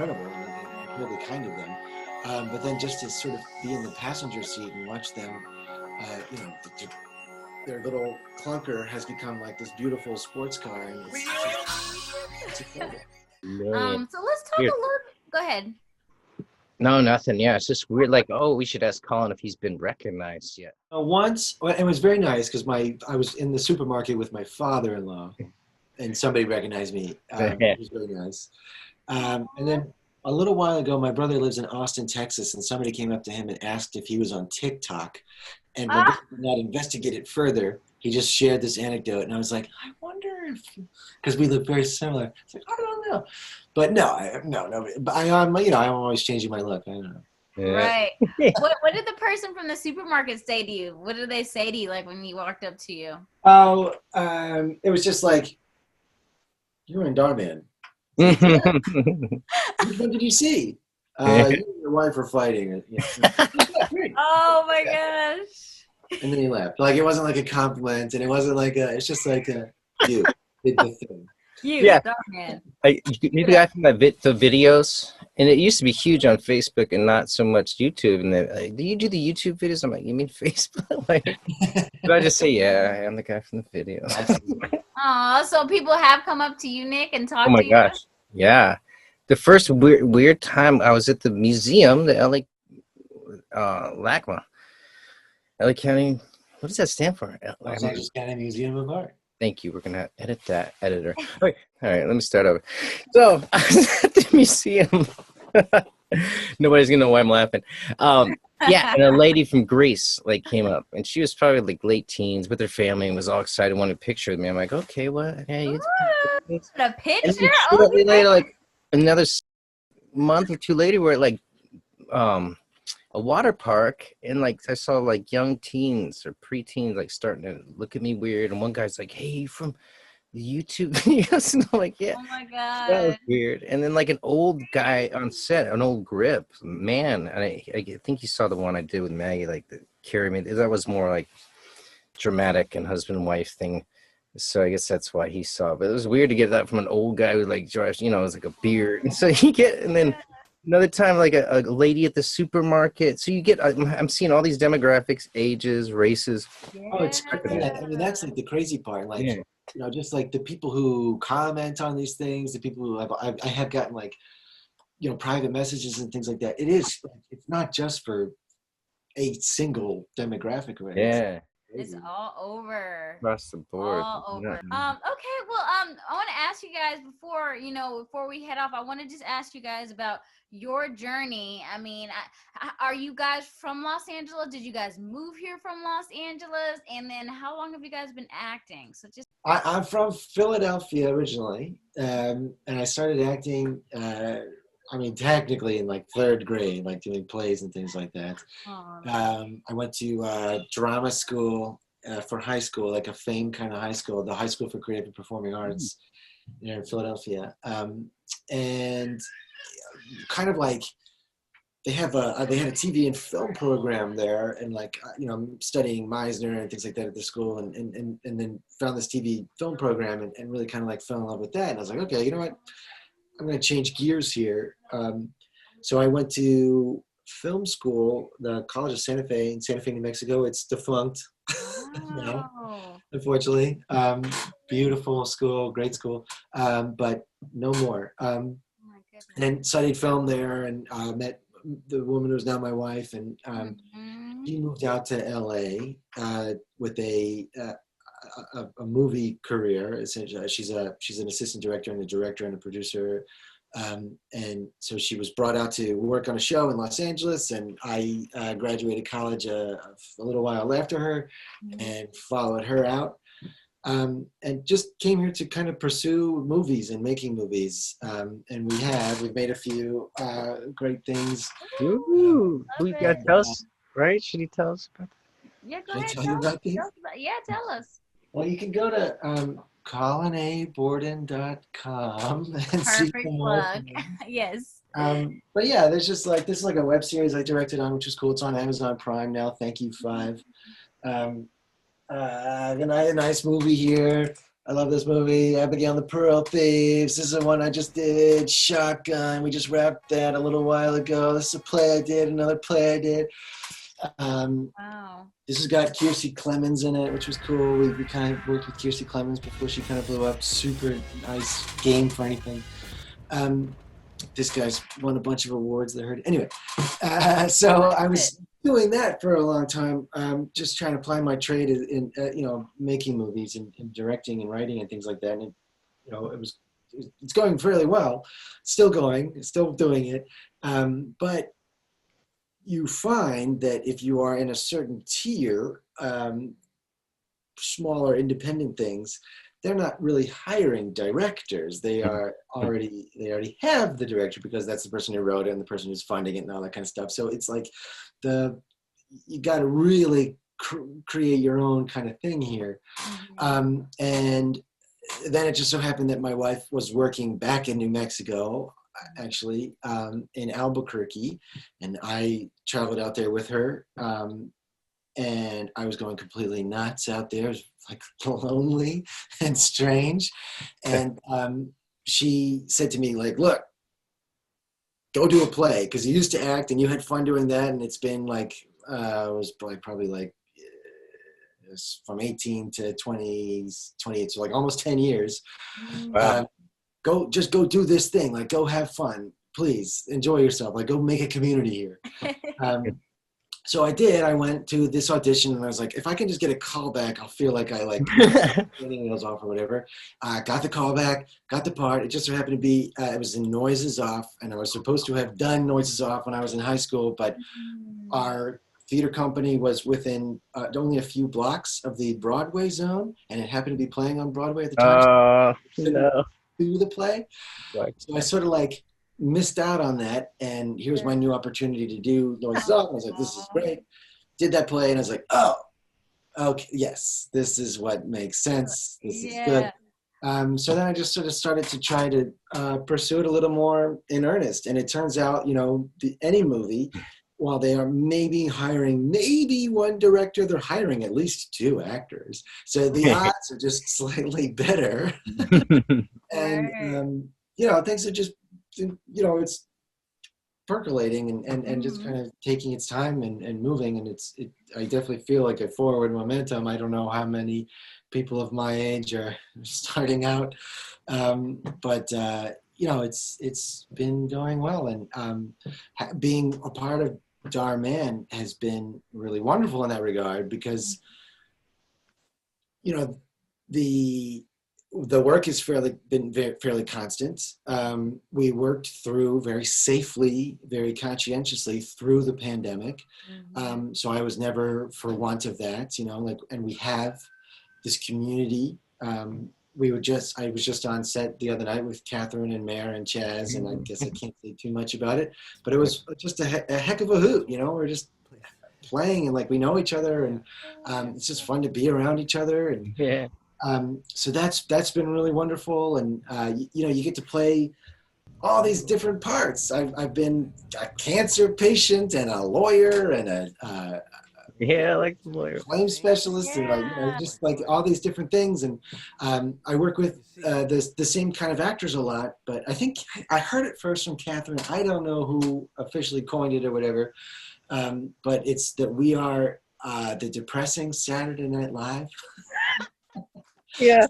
incredible and incredibly kind of them. But then just to sort of be in the passenger seat and watch them, you know, their little clunker has become like this beautiful sports car, and it's incredible. So let's talk a little. Go ahead. No, nothing. Yeah, it's just weird. Like, oh, we should ask Colin if he's been recognized yet. Once, it was very nice because I was in the supermarket with my father-in-law, and somebody recognized me. It was really nice. And then a little while ago, my brother lives in Austin, Texas, and somebody came up to him and asked if he was on TikTok. And when he did not investigate it further, he just shared this anecdote, and I was like, I wonder if, because we look very similar. It's like, I don't know, but no. But I'm always changing my look. I don't know. Yeah. Right. What did the person from the supermarket say to you? What did they say to you, like when he walked up to you? Oh, it was just like, you're in Dhar Mann. Which one did you see? You and your wife were fighting. Oh my gosh. And then he laughed. Like, it wasn't like a compliment, and it wasn't like it's just like you did the thing. Yeah. Dhar Mann. Maybe I think the videos, and it used to be huge on Facebook and not so much YouTube. And then, like, do you do the YouTube videos? I'm like, you mean Facebook? Like, did I just say, yeah, I'm the guy from the video? Oh, so people have come up to you, Nick, and talked Oh my to you? gosh, yeah. The first weird time I was at the museum, the LA County. What does that stand for? Los Angeles County Museum of Art. Thank you. We're going to edit that, editor. Okay. All right, let me start over. So I was at the museum. Nobody's going to know why I'm laughing. Yeah, and a lady from Greece came up, and she was probably like late teens with her family and was all excited, wanted a picture with me. I'm like, okay, what? Hey, a picture? And then shortly later, like another month or two later, we're at like a water park, and like I saw like young teens or preteens like starting to look at me weird, and one guy's like, hey, you from the YouTube videos? And I'm like, yeah. Oh my That was god. weird. And then like an old guy on set, an old grip man, and I think you saw the one I did with Maggie, like the carry me. That was more like dramatic and husband and wife thing. So I guess that's why he saw. But it was weird to get that from an old guy with like Josh, it was like a beard. And so and then another time like a lady at the supermarket. So you get, I'm seeing all these demographics, ages, races. Yeah. Oh, it's I mean, that's like the crazy part. Like, just like the people who comment on these things, the people who I have gotten like, private messages and things like that. It's not just for a single demographic, right? Yeah. It's all over. Across the board. All over. Okay, well, I want to ask you guys before we head off, I want to just ask you guys about your journey. I mean, are you guys from Los Angeles? Did you guys move here from Los Angeles? And then how long have you guys been acting? So just I'm from Philadelphia originally, and I started acting, technically in like third grade, like doing plays and things like that. I went to drama school for high school, like a famed kind of high school, the High School for Creative and Performing Arts in Philadelphia. And kind of like they had a TV and film program there, and like I'm studying Meisner and things like that at the school, and then found this TV film program and really kind of like fell in love with that. And I was like, okay, you know what? I'm going to change gears here. So I went to film school, the College of Santa Fe in Santa Fe, New Mexico. It's defunct now, unfortunately. Beautiful school, great school, but no more. And studied film there, and met the woman who's now my wife, and she moved out to LA with a movie career. Essentially, she's an assistant director and a director and a producer, and so she was brought out to work on a show in Los Angeles, and I graduated college a little while after her and followed her out, and just came here to kind of pursue movies and making movies, and we've made a few great things. Ooh, we got to tell us, right? Should he tell us about that? Yeah, go ahead. Tell you about these? Tell us. Well, you can go to colinaborden.com and see Perfect some plug. Yes. But yeah, there's just like, this is like a web series I directed on, which is cool. It's on Amazon Prime now. Thank you, 5. A nice movie here. I love this movie. Abigail and the Pearl Thieves. This is the one I just did. Shotgun. We just wrapped that a little while ago. This is a play I did. Another play I did. Wow. This has got Kiersey Clemens in it, which was cool. We kind of worked with Kiersey Clemens before she kind of blew up. Super nice game for anything. This guy's won a bunch of awards that I heard. Anyway, so I was doing that for a long time, just trying to apply my trade in making movies and directing and writing and things like that. And it's going fairly well, still going, still doing it, but you find that if you are in a certain tier, smaller independent things, they're not really hiring directors. They already have the director because that's the person who wrote it and the person who's funding it and all that kind of stuff. So it's like you got to really create your own kind of thing here. And then it just so happened that my wife was working back in New Mexico, actually, in Albuquerque, and I traveled out there with her, and I was going completely nuts out there. It was like lonely and strange, and she said to me, like, look, go do a play, because you used to act and you had fun doing that, and it's been like it was probably like from 18 to 28, so like almost 10 years. Wow. Go do this thing, like go have fun, please enjoy yourself, like go make a community here. So I did. I went to this audition and I was like, if I can just get a call back, I'll feel like I like getting nails off or whatever. Got the call back, got the part. It just so happened to be, it was in Noises Off, and I was supposed to have done Noises Off when I was in high school, but our theater company was within only a few blocks of the Broadway zone, and it happened to be playing on Broadway at the time. No. Do the play. Right. So I sort of like missed out on that, and here's my new opportunity to do Noises Off. I was like, this is great. Did that play, and I was like, oh, okay, yes, this is what makes sense. This is good. So then I just sort of started to try to pursue it a little more in earnest, and it turns out, any movie, while they are maybe hiring maybe one director, they're hiring at least 2 actors. So the odds are just slightly better. And things are just, it's percolating and just kind of taking its time and moving, and I definitely feel like a forward momentum. I don't know how many people of my age are starting out, but it's been going well, and being a part of Dhar Mann has been really wonderful in that regard, because the work has been fairly constant. We worked through very safely, very conscientiously through the pandemic. So I was never for want of that, and we have this community. I was just on set the other night with Catherine and Mare and Chaz, and I guess I can't say too much about it, but it was just a heck of a hoot. We're just playing, and like we know each other, and it's just fun to be around each other, and so that's been really wonderful, and you get to play all these different parts. I've been a cancer patient and a lawyer and a like the lawyer, claims specialist, and just like all these different things, and I work with the same kind of actors a lot. But I think I heard it first from Catherine. I don't know who officially coined it or whatever, but it's that we are the depressing Saturday Night Live. Yeah,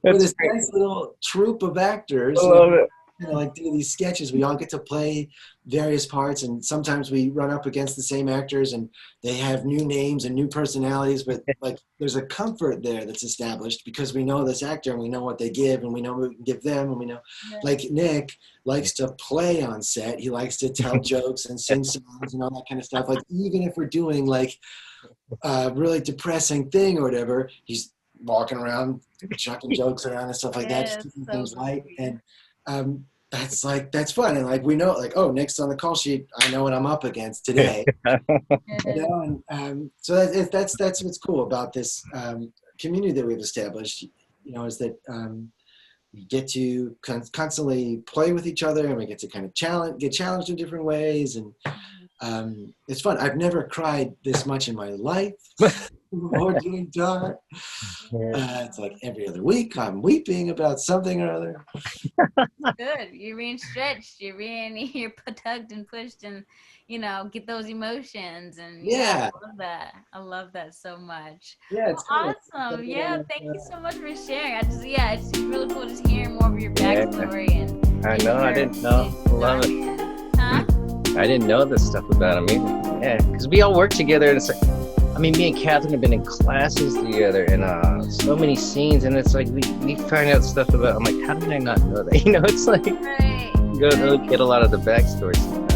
we're this nice little troupe of actors. I love it. Like do these sketches. We all get to play various parts, and sometimes we run up against the same actors, and they have new names and new personalities. But like, there's a comfort there that's established because we know this actor, and we know what they give, and we know what we can give them, and we know. Like Nick likes to play on set. He likes to tell jokes and sing songs and all that kind of stuff. Like even if we're doing like a really depressing thing or whatever, he's walking around, chucking jokes around and stuff like that, just keeping things light. And that's fun. And like we know, like, oh, Nick's on the call sheet, I know what I'm up against today. And so that's what's cool about this community that we've established. Is that we get to constantly play with each other, and we get to kind of get challenged in different ways, and it's fun. I've never cried this much in my life before doing Dhar. It's like every other week I'm weeping about something or other. Good. You're being stretched. You're tugged and pushed, and get those emotions. And yeah, I love that so much. Yeah, it's awesome. Yeah, thank you so much for sharing. It's really cool just hearing more of your backstory. And I know. I didn't know. Love it. Huh? I didn't know this stuff about him either. Yeah, because we all work together, and it's like, I mean, me and Catherine have been in classes together and so many scenes, and it's like we find out stuff about. I'm like, how did I not know that? It's like right. go get a lot of the backstory.